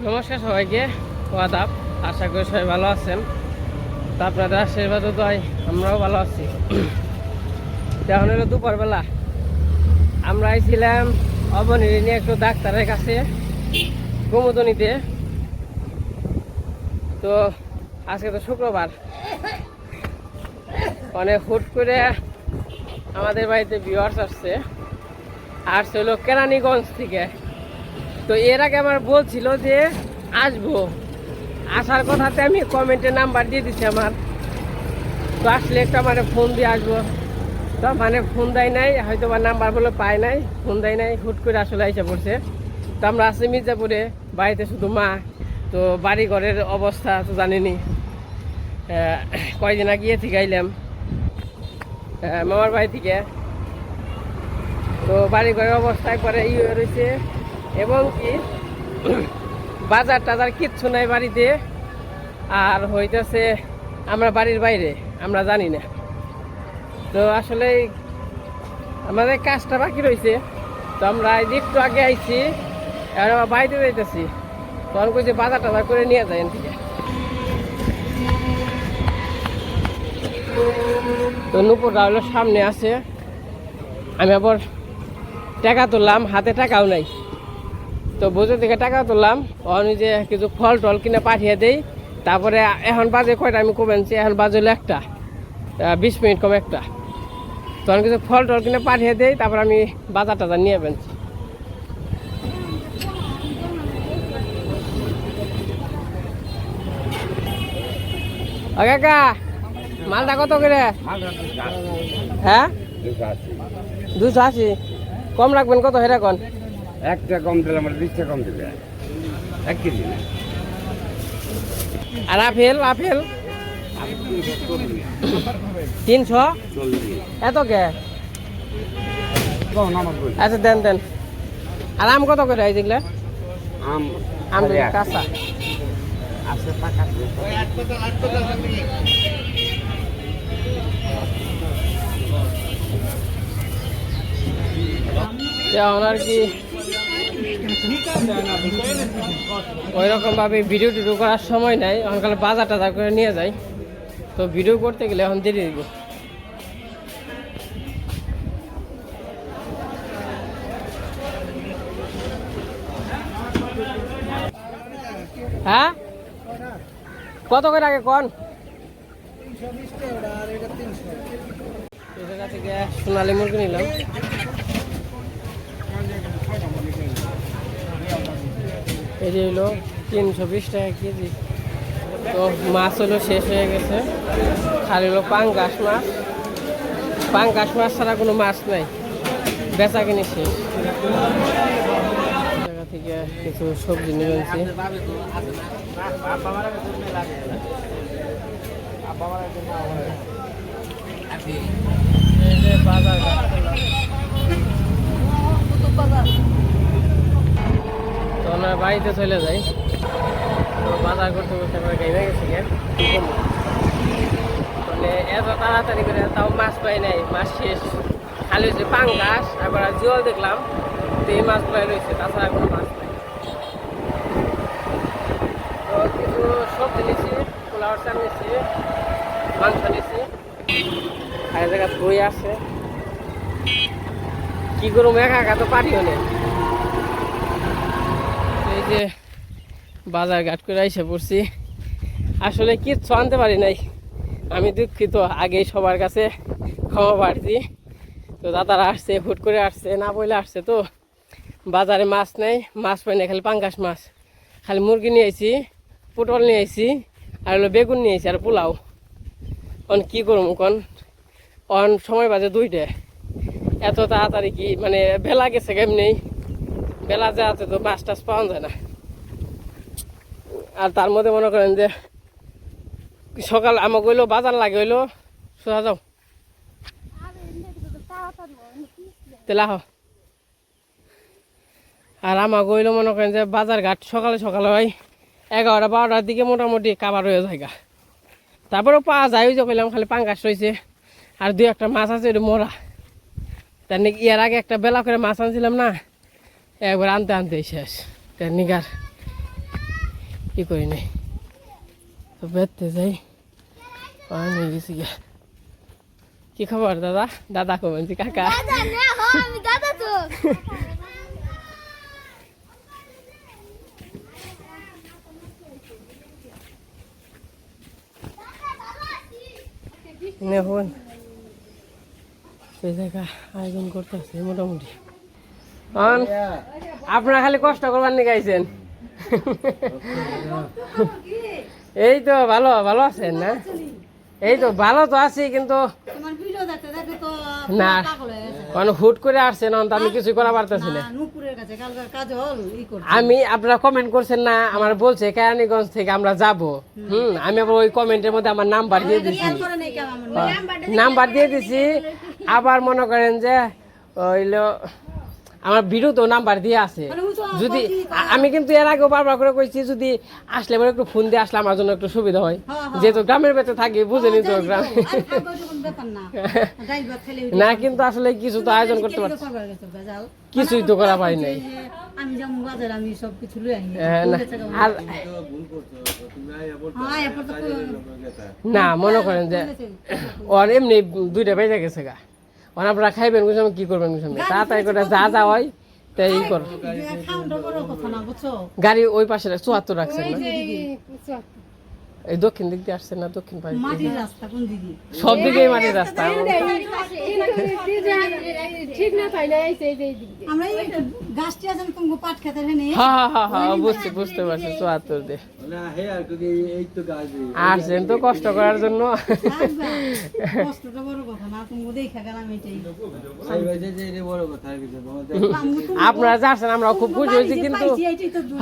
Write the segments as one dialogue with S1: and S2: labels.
S1: নমস্কার সবাইকে, আদাব। আশা করি সবাই ভালো আছেন। তা আপনাদের আশীর্বাদ তো আমরাও ভালো আছি। এখন হলো দুপুরবেলা, আমরা আইছিলাম অবনীর নিয়ে একটু ডাক্তারের কাছে কুমুদনীতে। তো আজকে তো শুক্রবার, অনেক হুট করে আমাদের বাড়িতে ভিউয়ার্স আসছে হলো কেরানীগঞ্জ থেকে। তো এর আগে আমার বলছিল যে আসবো, আসার কথাতে আমি কমেন্টে নাম্বার দিয়ে দিচ্ছি আমার। তো আসলে একটা মানে ফোন দিয়ে আসবো, তো মানে ফোন দেয় নাই, হয়তো বা নাম্বার বলে পায় নাই, ফোন দেয় নাই, হুট করে আসলে এসে পড়ছে। তো আমরা আসছি মির্জাপুরে, বাড়িতে শুধু মা। তো বাড়ি ঘরের অবস্থা তো জানিনি, কয়দিন আগে থেকে আইলাম মামার বাড়ি থেকে। তো বাড়ি ঘরের অবস্থা একবারে হয়ে রয়েছে, এবং কি বাজার টাজার কিচ্ছু নাই বাড়িতে। আর হইতেছে আমরা বাড়ির বাইরে, আমরা জানি না। তো আসলে আমাদের কাজটা বাকি রয়েছে। তো আমরা একটু আগে আইছি, আর আমরা বাড়িতে যাইতেছি। তখন কইছে বাজার টাজার করে নিয়ে যায় থেকে। তো নুপুরটা হলো সামনে আছে, আমি আবার টাকা তুললাম, হাতে টাকাও নাই। তো বোঝা থেকে টাকা তুললাম, যে কিছু ফল টল কিনে পাঠিয়ে দেই। তারপরে এখন বাজে কয়টা আমি কমেছি, এখন বাজে হলো 1টা 20 মিনিট কম 1টা। তখন কিছু ফল টল কিনে পাঠিয়ে দেই, তারপর আমি বাজার টাজার নিয়ে বেঞ্চি। ও কাকা, মালটা কত করে? হ্যাঁ 280। কম রাখবেন কত হেরা কোন?
S2: একটা কম দিলে আমার 20টা কম দিবে, 1 কেজি না।
S1: আর আপেল? 300। এত কে? আচ্ছা দেন। আর আম কত করে এই যেগুলো? আম কাঁচা আর কি ওই রকম ভাবে ভিডিও টিডিও করার সময় নাই, এখন বাজার টাজার করে নিয়ে যাই। তো ভিডিও করতে গেলে এখন দেরি দিব। হ্যাঁ কত করে আগে কোন? থেকে সোনালী মুরগি নিলাম, এই যে হইলো 320 টাকা কেজি। তো মাছ হলো শেষ হয়ে গেছে, খালি হলো পাঙ্গাস মাছ ছাড়া কোনো মাছ নাই, বেচা কিনে শেষ। জায়গা থেকে কিছু সবজি নিয়ে আনছি। বাজার তো আমরা বাড়িতে চলে যাই। তো বাজার করতে করতে আমরা গাইমে গেছি, মানে এত তাড়াতাড়ি করে তাও মাছ পাই নাই, মাছ শেষ। খালি হচ্ছে পাঙ্গাস, একবার জল দেখলাম, তো এই মাছগুলো রয়েছে, তাছাড়া কোনো মাছ নাই। তো কিছু সবজি নিয়েছি, পোলাওয়ার চাল নিয়েছি, মাংস নিয়েছি, আর জায়গা দই আছে। কি করবো, একা তো পারিও না। এই যে বাজার ঘাট করে এসে পড়ছি, আসলে কিচ্ছু আনতে পারি নাই, আমি দুঃখিত। আগেই সবার কাছে ক্ষমা প্রার্থী। তো দাদারা আসছে, হুট করে আসছে, না বলে আসছে। তো বাজারে মাছ নেই, মাছ পাই না, খালি পাঙ্গাস মাছ। খালি মুরগি নিয়ে আইছি, পটল নিয়ে আইছি, আর হলো বেগুন নিয়ে আইছি, আর পোলাও। কী করবো সময় বাজে 2টা। এত তাড়াতাড়ি কি মানে বেলা গেছে কেমনি, বেলা যাতে তো মাছ টাছ পাওয়া যায় না। আর তার মধ্যে মনে করেন যে সকাল আমাকে হইলো বাজার লাগে, হইলো সোজা যাও তেলা। আর আমাকে হইলো মনে করেন যে বাজার ঘাট সকালে হয় 11টা 12টার দিকে মোটামুটি কাবার হয়ে যায়। তারপরেও পাওয়া যায়, ওই যে কইলাম খালি পাঙ্গাস রয়েছে, আর 2-1টা মাছ আছে ওটা মরা। তার নাকি এর আগে একটা বেলা করে মাছ আনছিলাম না, একবার আনতে শেষ। তার নিগার ই করি নাই। তো বেরতে যাই, নিয়ে গেছি গিয়া। কি খবর দাদা? দাদা কবেন কাকা? এখন সেই জায়গা আয়োজন করতেছে মোটামুটি। আপনারা খালি কষ্ট করবার নিয়ে গাইছেন। এই তো ভালো ভালো আছেন না? এই তো ভালো তো আছি, কিন্তু না হুট করে আসছেন, তো আমি কিছু করা পারতেছি না। আমি আপনারা কমেন্ট করছেন না, আমার বলছে কেরানীগঞ্জ থেকে আমরা যাব। আমি আবার ওই কমেন্টের মধ্যে আমার নাম্বার দিয়ে দিছি, আবার মনে করেন যে হইলো আমার ভিডিওতেও নাম্বার দিয়ে আছে। যদি আমি কিন্তু এর আগেও বারবার করে কইছি, যদি আসলে আমার একটু ফোন দিয়ে আসলে আমার জন্য একটু সুবিধা হয়, যেহেতু গ্রামের ভেতরে থাকি, বুঝেনি তো গ্রাম। না কিন্তু আসলে কিছু তো আয়োজন করতে পারছি, কিছুই তো করা পারি নাই। না মনে করেন যে ওর এমনি 2টা বেজে গেছে গা, আপনারা খাইবেন কি করবেন, তাড়াতাড়ি করে যা যা হয় তাই কর। গাড়ি ওই পাশে 74 রাখছেন না? এই দক্ষিণ দিক দিয়ে আসছেন না? দক্ষিণ পাশে সব দিকেই মাটির রাস্তা। বুঝতে পারছি 74 দিয়ে আসছেন তো কষ্ট করার জন্য। আপনারা যাচ্ছেন আমরাও খুব খুশি হয়েছি, কিন্তু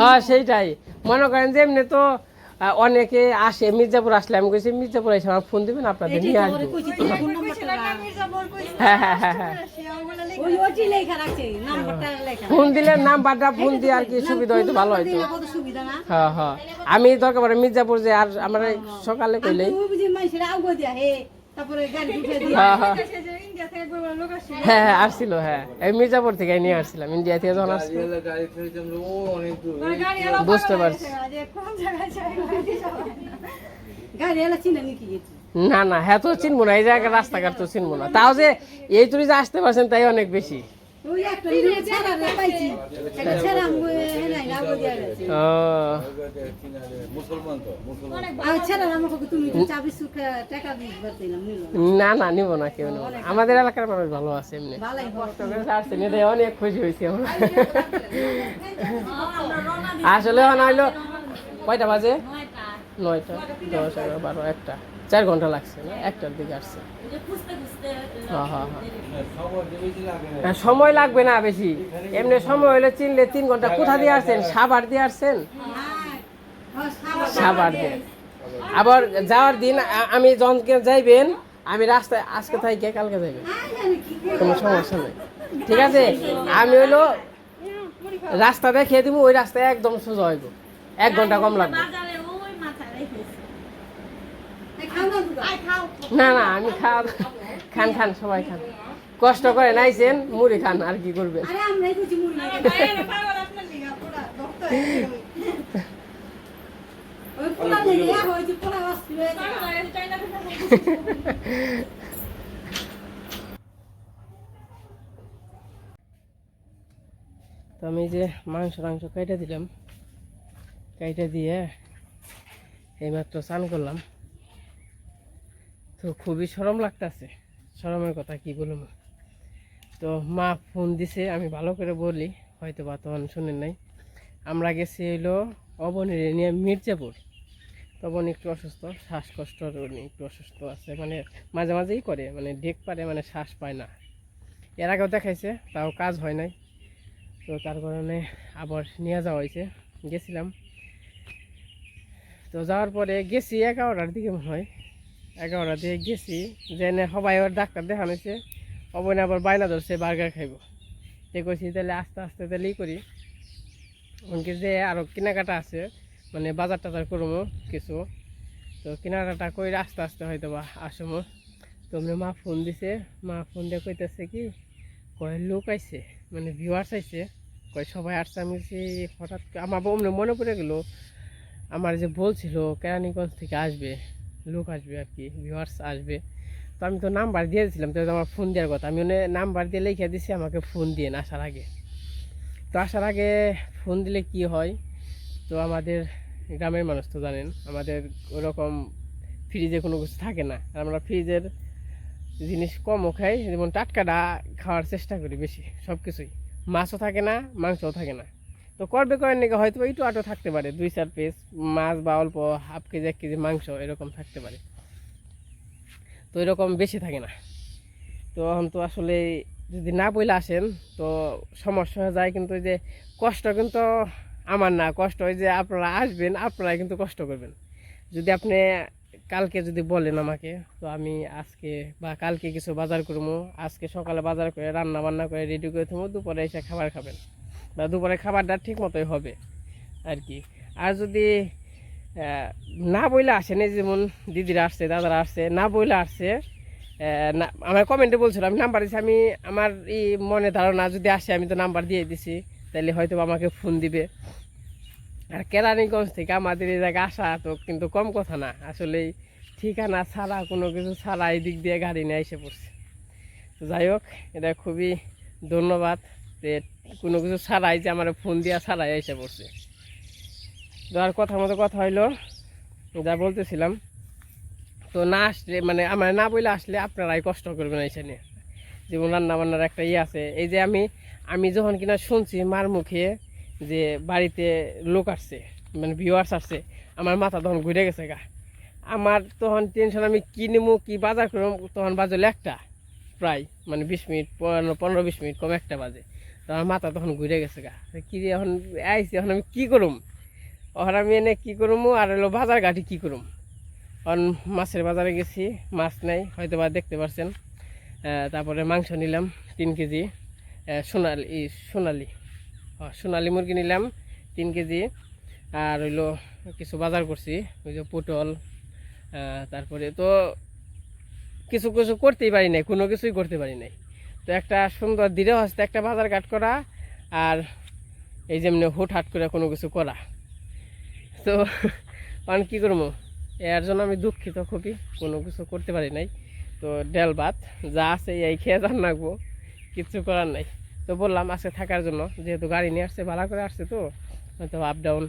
S1: হ্যাঁ সেইটাই মনে করেন যে এমনি তো অনেকে আসে। মির্জাপুর আসলে আমি কইছি মির্জাপুর এসে আমার ফোন দিবেন, আপনাদের নিয়ে আসবো। ফোন দিলে নাম্বারটা ফোন দিয়ে আর কি সুবিধা হয়তো ভালো হয়তো। হ্যাঁ হ্যাঁ আমি দরকার পড়ে মির্জাপুর যে আর আমরা সকালে কইলেই হ্যাঁ হ্যাঁ আসছিল। হ্যাঁ এই মির্জাপুর থেকে নিয়ে আসছিলাম, ইন্ডিয়া থেকে যখন আসছিল। বুঝতে পারছি। না না হ্যাঁ তো চিনবো না, এই জায়গায় রাস্তাঘাট তো চিনবো না, তাও যে এই তুমি যে আসতে পারছেন তাই অনেক বেশি। না না নিব না, কেউ নেব না, আমাদের এলাকার মানুষ ভালো আছে এমনি। অনেক খুশি হয়েছি আমরা। আসলে হইলো কয়টা বাজে? 9টা 10 11 12 1টা 4 ঘন্টা লাগছে না? 1টার দিকে আসছে। হ্যাঁ সময় লাগবে না বেশি, এমনি সময় হলে চিনলে 3 ঘন্টা। কোথা দিয়ে আসছেন? সাভার দিয়ে আসছেন? সাভার দিয়ে। আবার যাওয়ার দিন আমি জনকে যাইবেন, আমি রাস্তায় আজকে থাকি কালকে যাইবেন, কোনো সমস্যা নেই, ঠিক আছে? আমি হইলো রাস্তা দেখিয়ে দিব, ওই রাস্তায় একদম সোজা হইব, 1 ঘন্টা কম লাগবে। না না আমি খান খান সবাই খান, কষ্ট করে নাইছেন, মুড়ি খান, আর কি করবেন। তো আমি যে মাংস কেটে দিলাম, কেটে দিয়ে এইমাত্র স্নান করলাম, তো খুবই শরম লাগতেছে। শরমের কথা কি বলবো। তো মা ফোন দিছে, আমি ভালো করে বলি, হয়তো বা তখন শুনেন নাই। আমরা গেছি হইলো অবনীর নিয়ে মির্জাপুর। তখন একটু অসুস্থ, শ্বাসকষ্ট একটু অসুস্থ আছে, মানে মাঝে মাঝেই করে, মানে ডেক পারে, মানে শ্বাস পায় না। এর আগেও দেখাইছে, তাও কাজ হয় নাই। তো তার কারণে আবার নিয়ে যাওয়া হয়েছে। গেছিলাম, তো যাওয়ার পরে গেছি 11টার দিকে মনে হয়, 11টা দিয়ে গেছি, জেনে সবাই ওর ডাক্তার দেখানো হয়েছে। অবনে আবার বায়না ধরছে বার্গার খাইব। সে কইছি তাহলে আস্তে আস্তে তাহলেই করি, ওনকে যে আরও কেনাকাটা আছে, মানে বাজার টাজার করবো কিছু, তো কেনাকাটা করে আস্তে আস্তে হয়তো বা আসবো। তো মা ফোন দিছে, মা ফোন দিয়ে কইতেছে কি, কয় লোক আইছে, মানে ভিউয়ার্স আইছে, কয় সবাই আসছে। আমি হঠাৎ আমার মনে পড়ে গেলো আমার যে বলছিল কেরানীগঞ্জ থেকে আসবে, লোক আসবে আর কি, ভিউয়ার্স আসবে। তো আমি তো নাম্বার দিয়ে দিয়েছিলাম, তো আমার ফোন দেওয়ার কথা, আমি ওনে নাম্বার দিয়ে লিখে দিছি আমাকে ফোন দিয়ে আসার আগে। তো আসার আগে ফোন দিলে কি হয়, তো আমাদের গ্রামের মানুষ তো জানেন আমাদের ওরকম ফ্রিজে কোনো কিছু থাকে না, আর আমরা ফ্রিজের জিনিস কমও খাই, যেমন টাটকাটা খাওয়ার চেষ্টা করি বেশি সব কিছুই। মাছও থাকে না, মাংসও থাকে না। তো করবে করেন নাকি হয়তো একটু আটো থাকতে পারে, 2-4 পিস মাছ বা অল্প হাফ কেজি 1 কেজি মাংস এরকম থাকতে পারে, তো এরকম বেশি থাকে না। তো এখন তো আসলে যদি না বইলে আসেন তো সমস্যা হয়ে যায়, কিন্তু ওই যে কষ্ট কিন্তু আমার না, কষ্ট হয় যে আপনারা আসবেন, আপনারাই কিন্তু কষ্ট করবেন। যদি আপনি কালকে যদি বলেন আমাকে, তো আমি আজকে বা কালকে কিছু বাজার করবো, আজকে সকালে বাজার করে রান্না বান্না করে রেডি করে থাকবো, দুপুরে এসে খাবার খাবেন, বা দুপুরে খাবারটা ঠিক মতোই হবে আর কি। আর যদি না বইলে আসেন, এই যেমন দিদিরা আসছে, দাদারা আসছে, না বইলে আসছে, না আমার কমেন্টে বলছিল আমি নাম্বার দিচ্ছি, আমি আমার এই মনে ধারণা যদি আসে আমি তো নাম্বার দিয়ে দিছি, তাহলে হয়তো আমাকে ফোন দিবে। আর কেরানীগঞ্জ থেকে আমাদের এই জায়গায় আসা তো কিন্তু কম কথা না, আসলে ঠিকানা ছাড়া কোনো কিছু ছাড়া এই দিক দিয়ে গাড়ি নিয়ে এসে পড়ছে। তো যাই হোক, এটা খুবই ধন্যবাদ যে কোনো কিছু ছাড়াই যে আমার ফোন দিয়া ছাড়াই এসে পড়ছে। তো আর কথার মতো কথা হইলো, যা বলতেছিলাম, তো না আসলে মানে আমার না বলে আসলে আপনারাই কষ্ট করবেন এসে নিয়ে, যেমন রান্না বান্নার একটা ইয়ে আছে। এই যে আমি যখন কিনা শুনছি মার মুখে যে বাড়িতে লোক আসছে, মানে ভিউয়ার্স আসছে, আমার মাথা তখন ঘুরে গেছে গা। আমার তখন টেনশন, আমি কি নেবো কি বাজার করবো, তখন বাজলে একটা প্রায় মানে 20 মিনিট 15-20 মিনিট কম একটা বাজে, তো আমার মাথা তখন ঘুরে গেছে গা। কি রে এখন আইসি, এখন আমি কী করুম, ওখানে আমি এনে কী করবো, আর হলো বাজার ঘাটি কী করুম। কারণ মাছের বাজারে গেছি, মাছ নেই হয়তো বা দেখতে পাচ্ছেন। তারপরে মাংস নিলাম 3 কেজি, সোনালি মুরগি নিলাম 3 কেজি, আর হইলো কিছু বাজার করছি, ওই যে পটল, তারপরে তো কিছু কিছু করতেই পারি নাই, কোনো কিছুই করতে পারি নাই। তো একটা সুন্দর দৃঢ় হস্তে একটা বাজার ঘাট করা, আর এই যেমনি হুটহাট করে কোনো কিছু করা, তো কারণ কী করবো, এর জন্য আমি দুঃখিত খুবই, কোনো কিছু করতে পারি নাই। তো ডাল ভাত যা আছে এই খেয়ে যান রাখবো, কিচ্ছু করার নাই। তো বললাম আজকে থাকার জন্য, যেহেতু গাড়ি নিয়ে আসছে, ভাড়া করে আসছে, তো হয়তো আপ ডাউন।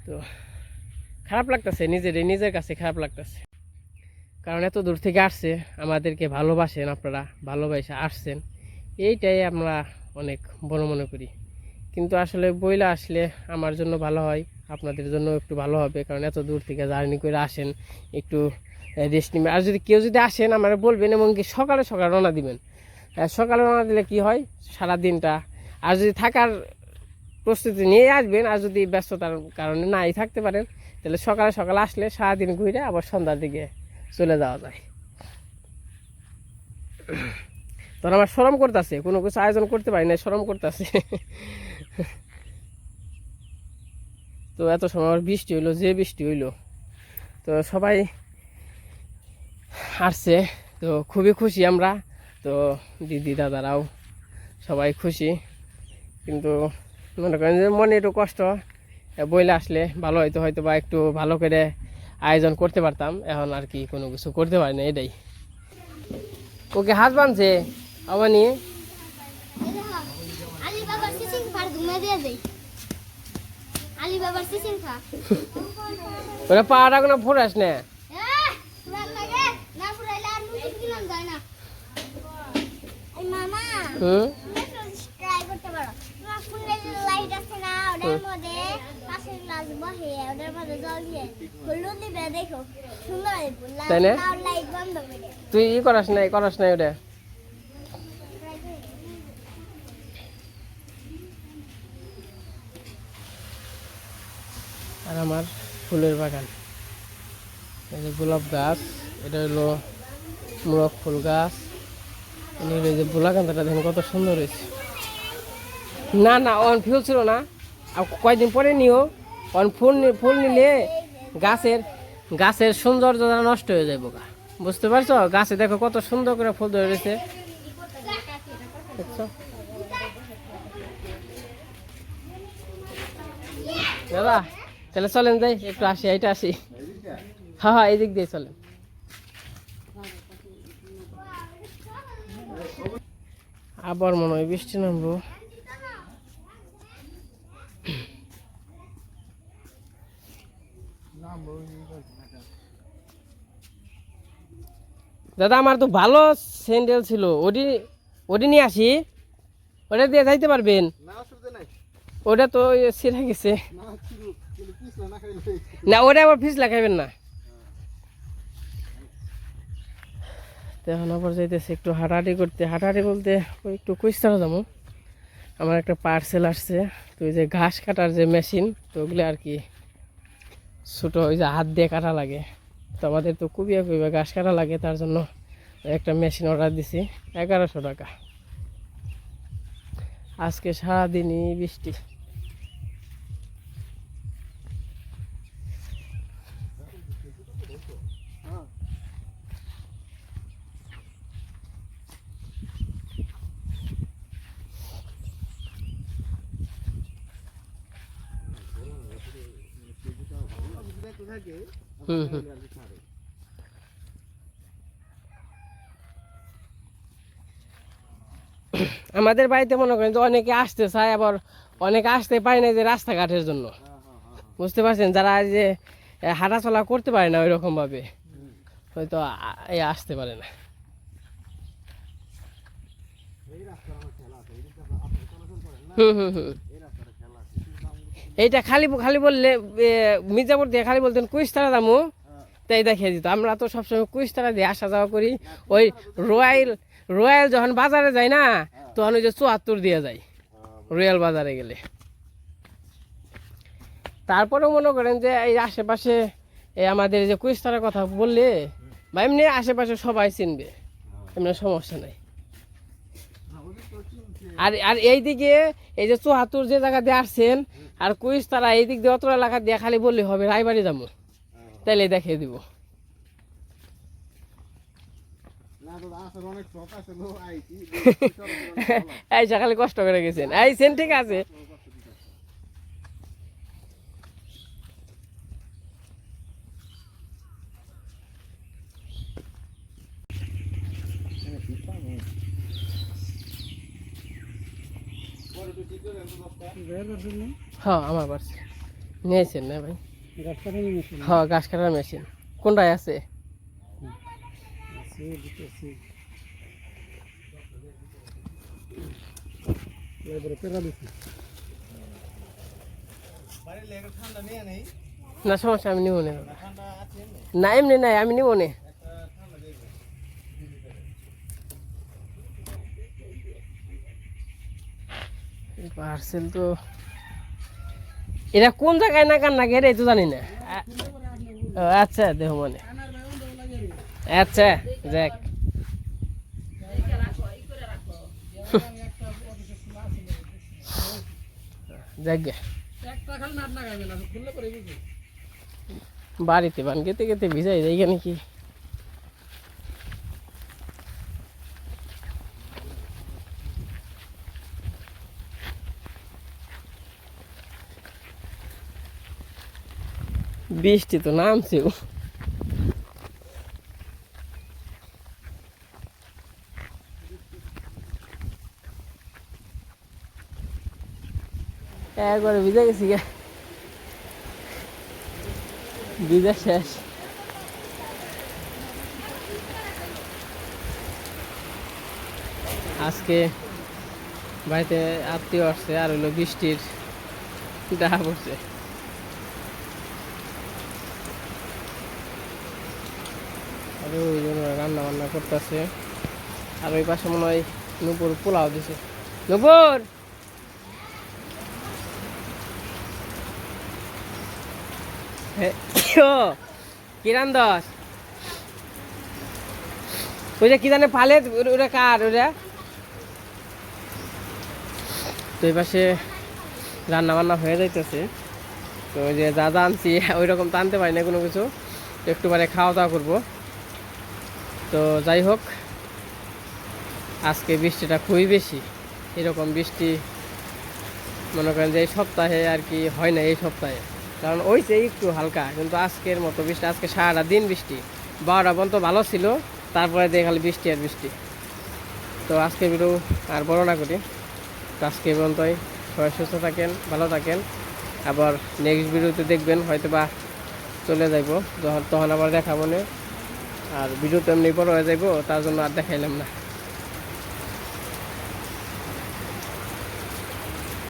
S1: তো খারাপ লাগতেছে, নিজের কাছে খারাপ লাগতেছে, কারণ এত দূর থেকে আসছে, আমাদেরকে ভালোবাসেন আপনারা, ভালোবাসে আসছেন, এইটাই আমরা অনেক বড় মনে করি। কিন্তু আসলে বইলা আসলে আমার জন্য ভালো হয়, আপনাদের জন্য একটু ভালো হবে, কারণ এত দূর থেকে জার্নি করে আসেন, একটু রেস্ট নেবেন। আর যদি কেউ যদি আসেন আমার বলবেন, এবং কি সকালে সকালে রওনা দিবেন। সকালে রওনা দিলে কি হয়, সারা দিনটা, আর যদি থাকার প্রস্তুতি নিয়ে আসবেন, আর যদি ব্যস্ততার কারণে নাই থাকতে পারেন, তাহলে সকালে সকালে আসলে সারাদিন ঘুরে আবার সন্ধ্যার দিকে চলে যাওয়া যায়। তখন আমার শরম করতেছে, কোনো কিছু আয়োজন করতে পারি না, শরম করতেছে। তো এত সময় আবার বৃষ্টি হইলো, যে বৃষ্টি হইলো, তো সবাই আসছে, তো খুবই খুশি আমরা। তো দিদি দাদারাও সবাই খুশি, কিন্তু মনে করেন যে মনে একটু কষ্ট, বইলে আসলে ভালো হয়তো, হয়তো বা একটু ভালো করে আয়োজন করতে পারতাম, এখন আর কি কোনো কিছু করতে পারি না, এটাই। ওকে হাত বাঁধছে আবানি, ওরা পাড়া কোনো ফুরাস না, তাই না? তুই ই করাস নাই ওটা। আর আমার ফুলের বাগান, এই যে গোলাপ গাছ, এটা হলো মোরগ ফুল গাছ, এই যে বোলাকান্দাটা দেখেন কত সুন্দর হয়েছে। না না অন ফুল ছিল না, আর কয়েকদিন পরে নিও, অন ফুল নিলে গাছের সৌন্দর্যটা নষ্ট হয়ে যাবে, বুঝতে পারছো? গাছে দেখো কত সুন্দর করে ফুল ধরে রয়েছে, দেখছো? দাদা তাহলে চলেন যাই একটু আসি, এইটা আসি। হ্যাঁ হ্যাঁ, এই দিক দিয়ে চলেন। আবার মনে হয় বৃষ্টি নামবো। দাদা আমার তো ভালো স্যান্ডেল ছিল, ওটি ওটি নিয়ে আসি, ওটা দিয়ে যাইতে পারবেন? ওটা তো ছিঁড়ে গেছে। না ওটা আবার ফিস লাগাইবেন না। তো এখন আবার যাইতেছে একটু হাঁটাহাঁটি করতে। হাঁটাহাঁটি বলতে ওই একটু কুইস্তারা যাবো, আমার একটা পার্সেল আসছে। তো ওই যে ঘাস কাটার যে মেশিন, তো ওগুলো আর কি ছোটো, ওই যে হাত দিয়ে কাটা লাগে। তো আমাদের তো কুবিয়া কুবিয়া ঘাস কাটা লাগে, তার জন্য একটা মেশিন অর্ডার দিছি 1100 টাকা। আজকে সারাদিনই বৃষ্টি। হুম হুম। আমাদের বাড়িতে মনে করেন যে অনেকে আসতে চায়, আবার অনেকে আসতে পারে না যে রাস্তাঘাটের জন্য, বুঝতে পারছেন? যারা যে হাঁটাচলা করতে পারে না ওই রকম ভাবে, হয়তো আসতে পারে না। হুম হুম হুম। এইটা খালি খালি বললে মির্জাপুর দিয়ে খালি বলতেন কুইস্তারা দামু, তাই দেখিয়ে দিত। আমরা তো সবসময় কুইস্তারা দিয়ে আসা যাওয়া করি। ওই রয়্যাল রয়্যাল যখন বাজারে যাই না, তখন ওই যে 74 দিয়ে যাই রয়্যাল বাজারে গেলে। তারপরেও মনে করেন যে এই আশেপাশে এই আমাদের যে কুইস্তারার কথা বললে বা এমনি আশেপাশে সবাই চিনবে, এমনি সমস্যা নাই। আর আর এইদিকে এই যে 74 যে জায়গা দিয়ে আসছেন আর কুইস্তারা, এই দিক দিয়ে অত এলাকা দিয়ে খালি বললে হবে রায়বাড়ি যাবো, তাইলে দেখিয়ে দিব। এই খালি কষ্ট করে গেছেন, আইছেন ঠিক আছে। হ্যাঁ আমার পারছে নিয়েছেন না ভাই? হ্যাঁ ঘাস কাটার মেশিন কোনটায় আছে? না সমস্যা, আমি নিব না। না এমনি নাই, আমি নিব না। পার্সেল তো এটা কোন জায়গায় না কার না গেরে তো জানি না। আচ্ছা দেহ মনে, আচ্ছা যাক। বাড়িতে বান গেতে গেতে ভিজাই যাই কেন কি? বৃষ্টি তো নামছেও। একবারে ভিজে গেছি গে, ভিজা শেষ। আজকে বাড়িতে আত্মীয় আসছে, আর হলো বৃষ্টির দেখা পড়ছে। আর ওই জন্য রান্না বান্না করতেছে। আর ওই পাশে মনে হয় নুপুর পোলাও দিছে। নুপুর কিরান দাস, ওই যে কি জানে পালে ওটা কার ওটা? তো এই পাশে রান্না বান্না হয়ে যাইতেছে। তো ওই যে যা যা আনছি ওই রকম তো আনতে পারি না কোনো কিছু, একটু পরে খাওয়া দাওয়া করবো। তো যাই হোক, আজকে বৃষ্টিটা খুবই বেশি। এরকম বৃষ্টি মনে করেন যে এই সপ্তাহে আর কি হয় না এই সপ্তাহে, কারণ ওইছে একটু হালকা, কিন্তু আজকের মতো বৃষ্টি, আজকে সারাটা দিন বৃষ্টি, 12টা পর্যন্ত ভালো ছিল, তারপরে দিয়ে খালি বৃষ্টি আর বৃষ্টি। তো আজকের ভিডিও আর বড় না করি, তো আজকে এই পর্যন্তই। সবাই সুস্থ থাকেন, ভালো থাকেন। আবার নেক্সট ভিডিওতে দেখবেন হয়তো বা চলে যাইব, তখন আবার দেখাবো না। আর ভিডিও তো এমনি বড় হয়ে যাইব, তার জন্য আর দেখাইলাম না।